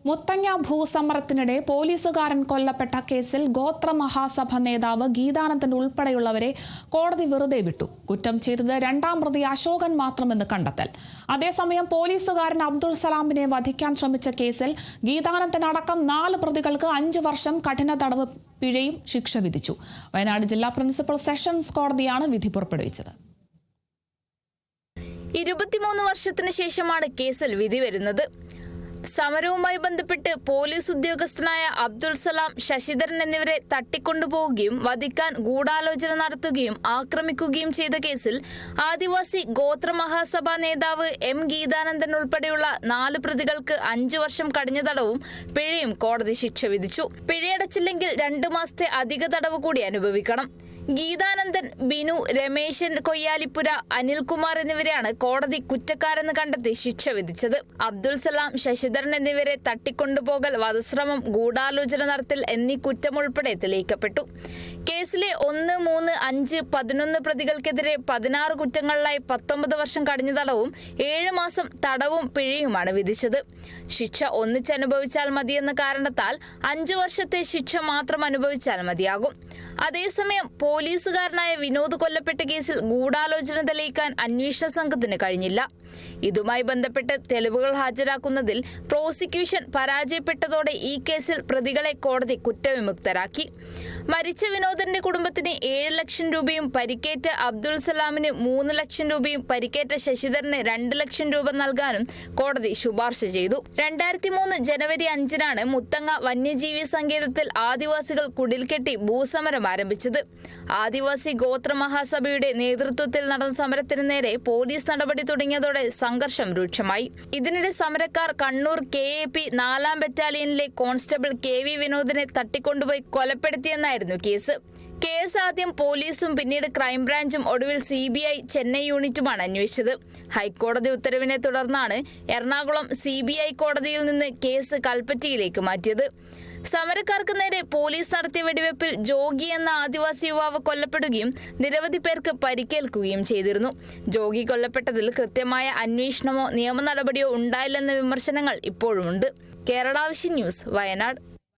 മുത്തങ്ങ ഭൂസമരത്തിനിടെ പോലീസുകാരൻ കൊല്ലപ്പെട്ട കേസിൽ ഗോത്ര മഹാസഭ നേതാവ് ഗീതാനന്ദൻ ഉൾപ്പെടെയുള്ളവരെ കോടതി വെറുതെ വിട്ടു. കുറ്റം ചെയ്തത് രണ്ടാം പ്രതി അശോകൻ മാത്രമെന്ന് കണ്ടെത്തൽ. അതേസമയം പോലീസുകാരൻ അബ്ദുൾ സലാമിനെ വധിക്കാൻ ശ്രമിച്ച കേസിൽ ഗീതാനന്ദൻ അടക്കം 4 പ്രതികൾക്ക് 5 വർഷം കഠിന തടവ് പിഴയും ശിക്ഷ വിധിച്ചു. വയനാട് ജില്ലാ പ്രിൻസിപ്പൽ സെഷൻസ് കോടതിയാണ് വിധി പുറപ്പെടുവിച്ചത്. 23 വർഷത്തിന് ശേഷമാണ് കേസിൽ വിധി വരുന്നത്. സമരവുമായി ബന്ധപ്പെട്ട് പോലീസ് ഉദ്യോഗസ്ഥനായ അബ്ദുൾ സലാം, ശശിധരൻ എന്നിവരെ തട്ടിക്കൊണ്ടുപോവുകയും വധിക്കാൻ ഗൂഢാലോചന നടത്തുകയും ആക്രമിക്കുകയും ചെയ്ത കേസിൽ ആദിവാസി ഗോത്ര മഹാസഭാ നേതാവ് എം ഗീതാനന്ദൻ ഉൾപ്പെടെയുള്ള 4 പ്രതികൾക്ക് 5 വർഷം കഠിന തടവും പിഴയും കോടതി ശിക്ഷ വിധിച്ചു. പിഴയടച്ചില്ലെങ്കിൽ 2 മാസത്തെ അധിക തടവ് കൂടി അനുഭവിക്കണം. ഗീതാനന്ദൻ, ബിനു, രമേശൻ കൊയ്യാലിപ്പുര, അനിൽകുമാർ എന്നിവരെയാണ് കോടതി കുറ്റക്കാരെന്ന് കണ്ടെത്തി ശിക്ഷ വിധിച്ചത്. അബ്ദുൾ സലാം, ശശിധരൻ എന്നിവരെ തട്ടിക്കൊണ്ടുപോകൽ, വധശ്രമം, ഗൂഢാലോചന നടത്തൽ എന്നീ കുറ്റമുൾപ്പെടെ തെളിയിക്കപ്പെട്ടു. കേസിലെ 1, 3, 5, 11 പ്രതികൾക്കെതിരെ 16 കുറ്റങ്ങളിലായി 19 വർഷം കഠിന തടവും 7 മാസം തടവും പിഴയുമാണ് വിധിച്ചത്. ശിക്ഷ ഒന്നിച്ചനുഭവിച്ചാൽ മതിയെന്ന കാരണത്താൽ 5 വർഷത്തെ ശിക്ഷ മാത്രം അനുഭവിച്ചാൽ മതിയാകും. അതേസമയം പോലീസുകാരനായ വിനോദ് കൊല്ലപ്പെട്ട കേസിൽ ഗൂഢാലോചന തെളിയിക്കാൻ അന്വേഷണ സംഘത്തിന് കഴിഞ്ഞില്ല. ഇതുമായി ബന്ധപ്പെട്ട് തെളിവുകൾ ഹാജരാക്കുന്നതിൽ പ്രോസിക്യൂഷൻ പരാജയപ്പെട്ടതോടെ ഈ കേസിൽ പ്രതികളെ കോടതി കുറ്റവിമുക്തരാക്കി. മരിച്ച വിനോദന്റെ കുടുംബത്തിന് 7 ലക്ഷം രൂപയും പരിക്കേറ്റ അബ്ദുൾ സലാമിന് 3 ലക്ഷം രൂപയും പരിക്കേറ്റ ശശിധരന് 2 ലക്ഷം രൂപ നൽകാനും കോടതി ശുപാർശ ചെയ്തു. 2003 ജനുവരി 5-നാണ് മുത്തങ്ങ വന്യജീവി സങ്കേതത്തിൽ ആദിവാസികൾ കുടിൽകെട്ടി ഭൂസമരം ആരംഭിച്ചത്. ആദിവാസി ഗോത്ര മഹാസഭയുടെ നേതൃത്വത്തിൽ നടന്ന സമരത്തിന് നേരെ പോലീസ് നടപടി തുടങ്ങിയതോടെ സംഘർഷം രൂക്ഷമായി. ഇതിനിടെ സമരക്കാർ കണ്ണൂർ KAP 4-ാം ബറ്റാലിയനിലെ കോൺസ്റ്റബിൾ KV വിനോദിനെ തട്ടിക്കൊണ്ടുപോയി കൊലപ്പെടുത്തിയെന്നായിരുന്നു കേസ്. കേസ് ആദ്യം പോലീസും പിന്നീട് ക്രൈംബ്രാഞ്ചും ഒടുവിൽ CBI ചെന്നൈ യൂണിറ്റുമാണ് അന്വേഷിച്ചത്. ഹൈക്കോടതി ഉത്തരവിനെ തുടർന്നാണ് എറണാകുളം CBI കോടതിയിൽ നിന്ന് കേസ് കൽപ്പറ്റയിലേക്ക് മാറ്റിയത്. സമരക്കാർക്ക് നേരെ പോലീസ് നടത്തിയ വെടിവെപ്പിൽ ജോഗി എന്ന ആദിവാസി യുവാവ് കൊല്ലപ്പെടുകയും നിരവധി പേർക്ക് പരിക്കേൽക്കുകയും ചെയ്തിരുന്നു. ജോഗി കൊല്ലപ്പെട്ടതിൽ കൃത്യമായ അന്വേഷണമോ നിയമ നടപടിയോ ഉണ്ടായില്ലെന്ന വിമർശനങ്ങൾ ഇപ്പോഴുമുണ്ട്. Kerala vision news, Wayanad.